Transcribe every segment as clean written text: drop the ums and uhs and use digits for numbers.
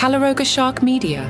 Calaroga Shark Media.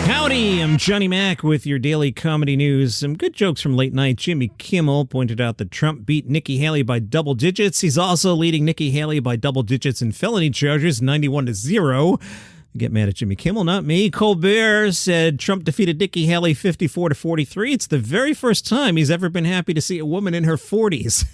Howdy, I'm Johnny Mac with your daily comedy news. Some good jokes from late night. Jimmy Kimmel pointed out that Trump beat Nikki Haley by double digits. He's also leading Nikki Haley by double digits in felony charges, 91-0. Get mad at Jimmy Kimmel, not me. Colbert said Trump defeated Nikki Haley 54-43. It's the very first time he's ever been happy to see a woman in her 40s.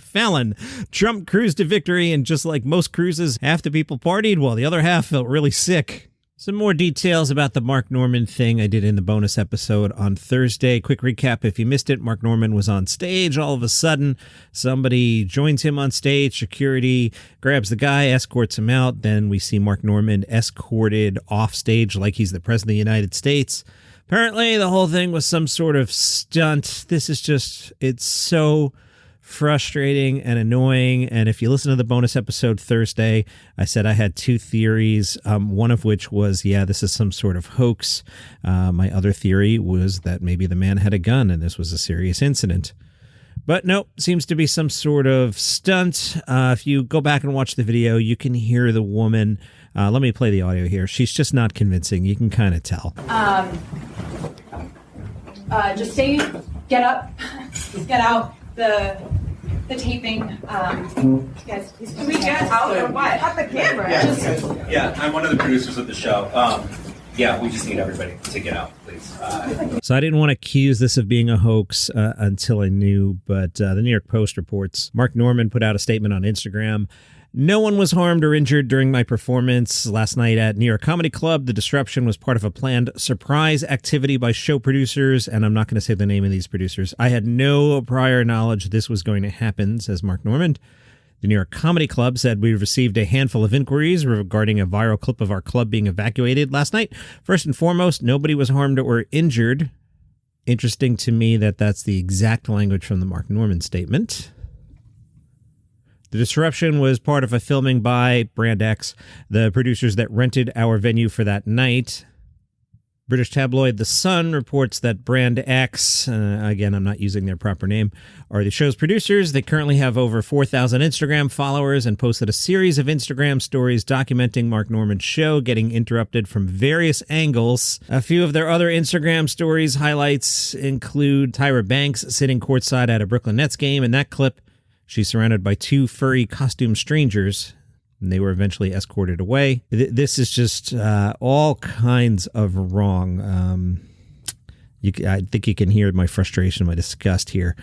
Fallon. Trump cruised to victory, and just like most cruises, half the people partied while the other half felt really sick. Some more details about the Mark Normand thing I did in the bonus episode on Thursday. Quick recap if you missed it. Mark Normand was on stage. All of a sudden, somebody joins him on stage. Security grabs the guy, escorts him out. Then we see Mark Normand escorted off stage like he's the President of the United States. Apparently, the whole thing was some sort of stunt. This is just, it's so frustrating and annoying. And if you listen to the bonus episode Thursday, I said I had two theories, one of which was, yeah, this is some sort of hoax. My other theory was that maybe the man had a gun and this was a serious incident. But nope, seems to be some sort of stunt. If you go back and watch the video, you can hear the woman. Let me play the audio here. She's just not convincing. You can kind of tell. Just say, get up, get out. The taping, guys, please. Can we get out or what? At the camera. Yeah, I'm one of the producers of the show. Yeah, we just need everybody to get out, please. So I didn't want to accuse this of being a hoax until I knew, but the New York Post reports Mark Normand put out a statement on Instagram. No one was harmed or injured during my performance last night at New York Comedy Club. The disruption was part of a planned surprise activity by show producers, and I'm not going to say the name of these producers. I had no prior knowledge this was going to happen, says Mark Normand. The New York Comedy Club said we received a handful of inquiries regarding a viral clip of our club being evacuated last night. First and foremost, nobody was harmed or injured. Interesting to me that that's the exact language from the Mark Normand statement. The disruption was part of a filming by Brand X, the producers that rented our venue for that night. British tabloid The Sun reports that Brand X, again, I'm not using their proper name, are the show's producers. They currently have over 4,000 Instagram followers and posted a series of Instagram stories documenting Mark Normand's show getting interrupted from various angles. A few of their other Instagram stories highlights include Tyra Banks sitting courtside at a Brooklyn Nets game. In that clip, she's surrounded by two furry costume strangers, and they were eventually escorted away. This is just all kinds of wrong. I think you can hear my frustration, my disgust here.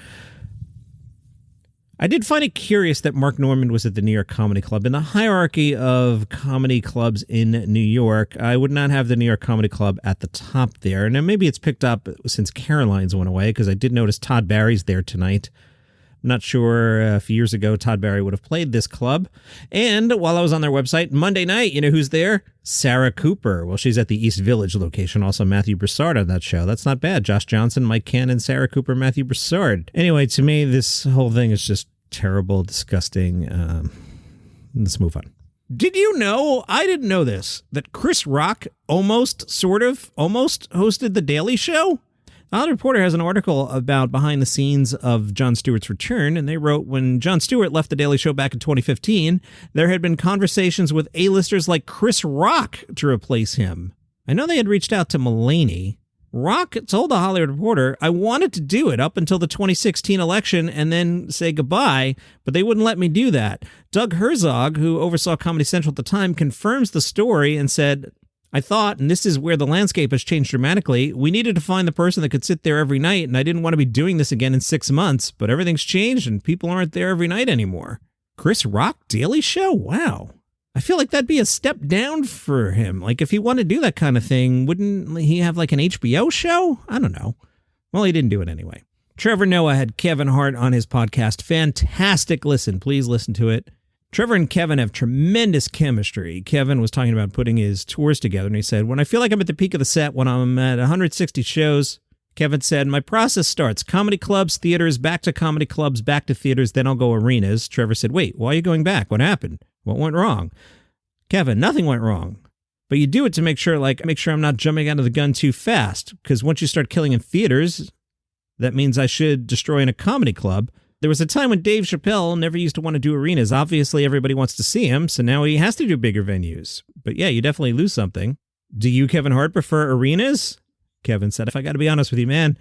I did find it curious that Mark Normand was at the New York Comedy Club. In the hierarchy of comedy clubs in New York, I would not have the New York Comedy Club at the top there. Now, maybe it's picked up since Caroline's went away, because I did notice Todd Barry's there tonight. I'm not sure a few years ago Todd Barry would have played this club. And while I was on their website, Monday night, you know who's there? Sarah Cooper. Well, she's at the East Village location. Also Matthew Broussard on that show. That's not bad. Josh Johnson, Mike Cannon, Sarah Cooper, Matthew Broussard. Anyway, to me, this whole thing is just terrible, disgusting. Let's move on. Did you know, I didn't know this, that Chris Rock almost hosted The Daily Show? The Hollywood Reporter has an article about behind the scenes of Jon Stewart's return, and they wrote, when Jon Stewart left The Daily Show back in 2015, there had been conversations with A-listers like Chris Rock to replace him. I know they had reached out to Mulaney. Rock told the Hollywood Reporter, I wanted to do it up until the 2016 election and then say goodbye, but they wouldn't let me do that. Doug Herzog, who oversaw Comedy Central at the time, confirms the story and said, I thought, and this is where the landscape has changed dramatically, we needed to find the person that could sit there every night, and I didn't want to be doing this again in 6 months, but everything's changed and people aren't there every night anymore. Chris Rock, Daily Show? Wow. I feel like that'd be a step down for him. Like, if he wanted to do that kind of thing, wouldn't he have like an HBO show? I don't know. Well, he didn't do it anyway. Trevor Noah had Kevin Hart on his podcast. Fantastic listen. Please listen to it. Trevor and Kevin have tremendous chemistry. Kevin was talking about putting his tours together, and he said, when I feel like I'm at the peak of the set, when I'm at 160 shows, Kevin said, my process starts comedy clubs, theaters, back to comedy clubs, back to theaters, then I'll go arenas. Trevor said, wait, why are you going back? What happened? What went wrong? Kevin, nothing went wrong. But you do it to make sure I'm not jumping out of the gun too fast, because once you start killing in theaters, that means I should destroy in a comedy club. There was a time when Dave Chappelle never used to want to do arenas. Obviously, everybody wants to see him, so now he has to do bigger venues. But yeah, you definitely lose something. Do you, Kevin Hart, prefer arenas? Kevin said, if I got to be honest with you, man,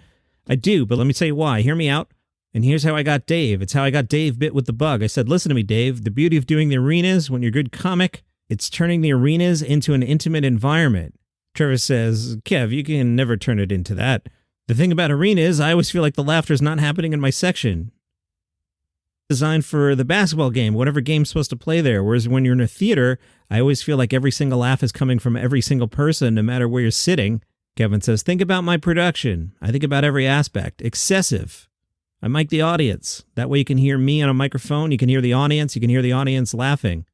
I do, but let me tell you why. Hear me out. And here's how I got Dave. It's how I got Dave bit with the bug. I said, listen to me, Dave. The beauty of doing the arenas when you're a good comic, it's turning the arenas into an intimate environment. Trevor says, Kev, you can never turn it into that. The thing about arenas, I always feel like the laughter's not happening in my section. Designed for the basketball game, whatever game's supposed to play there. Whereas when you're in a theater, I always feel like every single laugh is coming from every single person, no matter where you're sitting. Kevin says, think about my production. I think about every aspect. Excessive. I mic the audience. That way you can hear me on a microphone. You can hear the audience. You can hear the audience laughing.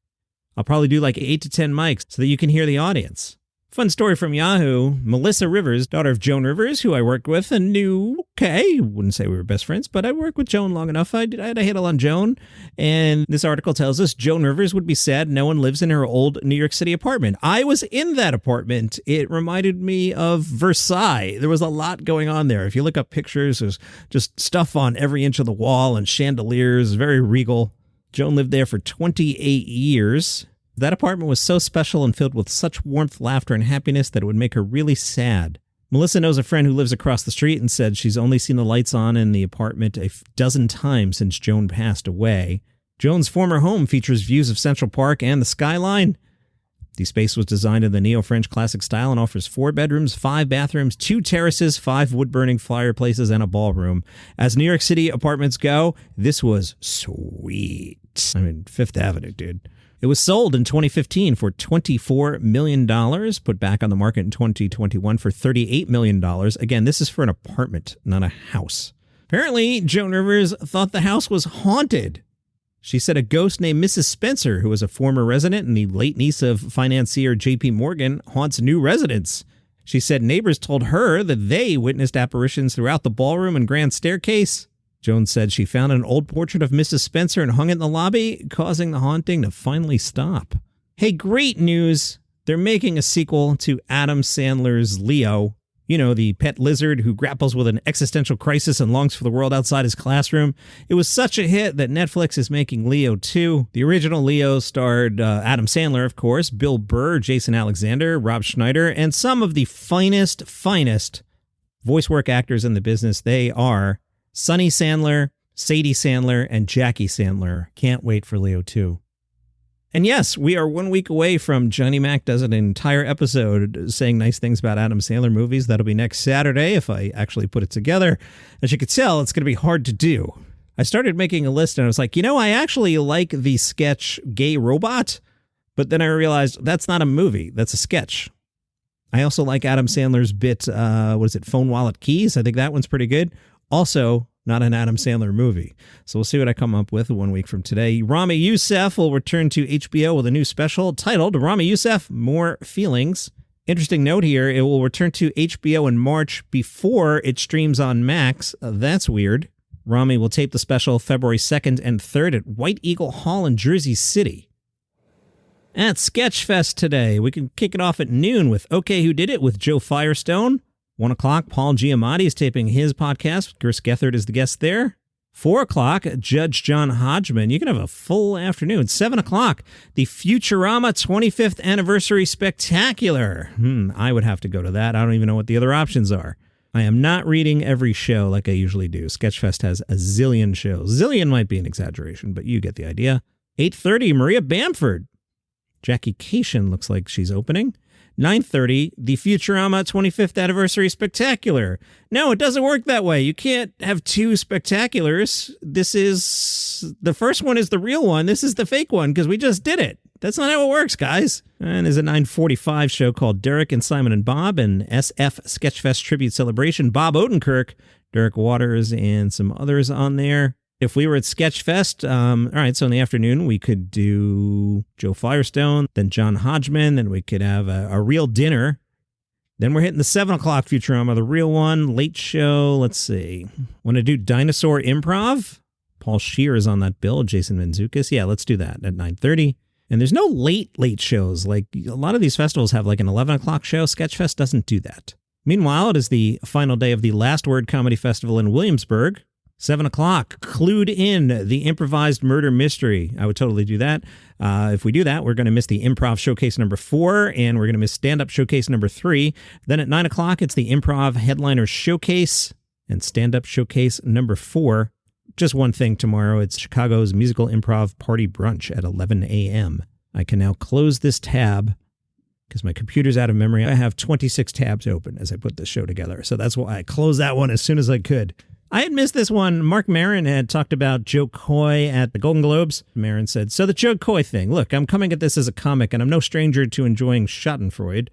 I'll probably do like 8 to 10 mics so that you can hear the audience. Fun story from Yahoo. Melissa Rivers, daughter of Joan Rivers, who I worked with and knew, wouldn't say we were best friends, but I worked with Joan long enough. I had a handle on Joan. And this article tells us Joan Rivers would be sad no one lives in her old New York City apartment. I was in that apartment. It reminded me of Versailles. There was a lot going on there. If you look up pictures, there's just stuff on every inch of the wall and chandeliers, very regal. Joan lived there for 28 years. That apartment was so special and filled with such warmth, laughter, and happiness that it would make her really sad. Melissa knows a friend who lives across the street and said she's only seen the lights on in the apartment a dozen times since Joan passed away. Joan's former home features views of Central Park and the skyline. The space was designed in the neo-French classic style and offers 4 bedrooms, 5 bathrooms, 2 terraces, 5 wood-burning fireplaces, and a ballroom. As New York City apartments go, this was sweet. I mean, Fifth Avenue, dude. It was sold in 2015 for $24 million, put back on the market in 2021 for $38 million. Again, this is for an apartment, not a house. Apparently, Joan Rivers thought the house was haunted. She said a ghost named Mrs. Spencer, who was a former resident and the late niece of financier J.P. Morgan, haunts new residents. She said neighbors told her that they witnessed apparitions throughout the ballroom and grand staircase. Joan said she found an old portrait of Mrs. Spencer and hung it in the lobby, causing the haunting to finally stop. Hey, great news! They're making a sequel to Adam Sandler's Leo. You know, the pet lizard who grapples with an existential crisis and longs for the world outside his classroom. It was such a hit that Netflix is making Leo 2. The original Leo starred Adam Sandler, of course, Bill Burr, Jason Alexander, Rob Schneider, and some of the finest voice work actors in the business. They are Sonny Sandler, Sadie Sandler, and Jackie Sandler. Can't wait for Leo 2. And yes, we are 1 week away from Johnny Mac does an entire episode saying nice things about Adam Sandler movies. That'll be next Saturday if I actually put it together. As you can tell, it's going to be hard to do. I started making a list and I was like, I actually like the sketch Gay Robot, but then I realized that's not a movie. That's a sketch. I also like Adam Sandler's bit, Phone Wallet Keys? I think that one's pretty good. Also, not an Adam Sandler movie. So we'll see what I come up with 1 week from today. Rami Youssef will return to HBO with a new special titled Rami Youssef, More Feelings. Interesting note here, it will return to HBO in March before it streams on Max. That's weird. Rami will tape the special February 2nd and 3rd at White Eagle Hall in Jersey City. At SketchFest today, we can kick it off at noon with Okay Who Did It with Joe Firestone. 1 o'clock, Paul Giamatti is taping his podcast. Chris Gethard is the guest there. 4 o'clock, Judge John Hodgman. You can have a full afternoon. 7 o'clock, the Futurama 25th Anniversary Spectacular. I would have to go to that. I don't even know what the other options are. I am not reading every show like I usually do. Sketchfest has a zillion shows. Zillion might be an exaggeration, but you get the idea. 8:30, Maria Bamford. Jackie Cation looks like she's opening. 9:30, the Futurama 25th Anniversary Spectacular. No, it doesn't work that way. You can't have 2 spectaculars. The first one is the real one. This is the fake one because we just did it. That's not how it works, guys. And there's a 9:45 show called Derek and Simon and Bob, and SF Sketchfest Tribute Celebration. Bob Odenkirk, Derek Waters, and some others on there. If we were at Sketchfest, all right, so in the afternoon, we could do Joe Firestone, then John Hodgman, then we could have a real dinner. Then we're hitting the 7 o'clock Futurama, the real one, late show. Let's see. Want to do Dinosaur Improv? Paul Scheer is on that bill, Jason Mantzoukas. Yeah, let's do that at 9:30. And there's no late shows. Like a lot of these festivals have like an 11 o'clock show. Sketchfest doesn't do that. Meanwhile, it is the final day of the Last Word Comedy Festival in Williamsburg. 7 o'clock, Clued In, the improvised murder mystery. I would totally do that. If we do that, we're going to miss the improv showcase number 4, and we're going to miss stand-up showcase number 3. Then at 9 o'clock, it's the improv headliner showcase and stand-up showcase number 4. Just one thing tomorrow, it's Chicago's musical improv party brunch at 11 a.m. I can now close this tab because my computer's out of memory. I have 26 tabs open as I put this show together, so that's why I closed that one as soon as I could. I had missed this one. Marc Maron had talked about Joe Coy at the Golden Globes. Maron said, so the Joe Coy thing. Look, I'm coming at this as a comic, and I'm no stranger to enjoying Schadenfreude.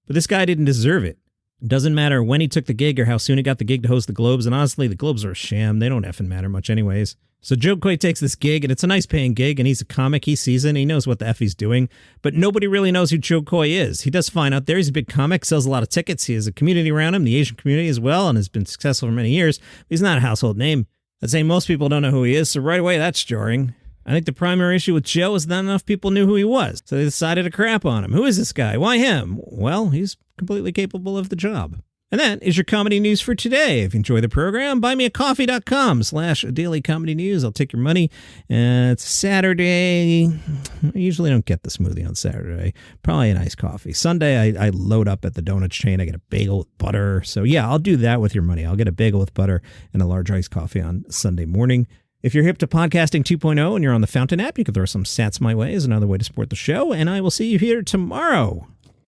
But this guy didn't deserve it. Doesn't matter when he took the gig or how soon he got the gig to host the Globes. And honestly, the Globes are a sham. They don't effing matter much anyways. So Joe Coy takes this gig, and it's a nice paying gig, and he's a comic. He sees it, and he knows what the F he's doing. But nobody really knows who Joe Coy is. He does fine out there. He's a big comic, sells a lot of tickets. He has a community around him, the Asian community as well, and has been successful for many years. But he's not a household name. I'd say most people don't know who he is, so right away that's jarring. I think the primary issue with Joe is not enough people knew who he was, so they decided to crap on him. Who is this guy? Why him? Well, he's completely capable of the job. And that is your comedy news for today. If you enjoy the program, buymeacoffee.com/daily comedy news. I'll take your money. It's Saturday. I usually don't get the smoothie on Saturday. Probably an iced coffee. Sunday, I load up at the donut chain. I get a bagel with butter. So yeah, I'll do that with your money. I'll get a bagel with butter and a large iced coffee on Sunday morning. If you're hip to Podcasting 2.0 and you're on the Fountain app, you can throw some sats my way as another way to support the show. And I will see you here tomorrow.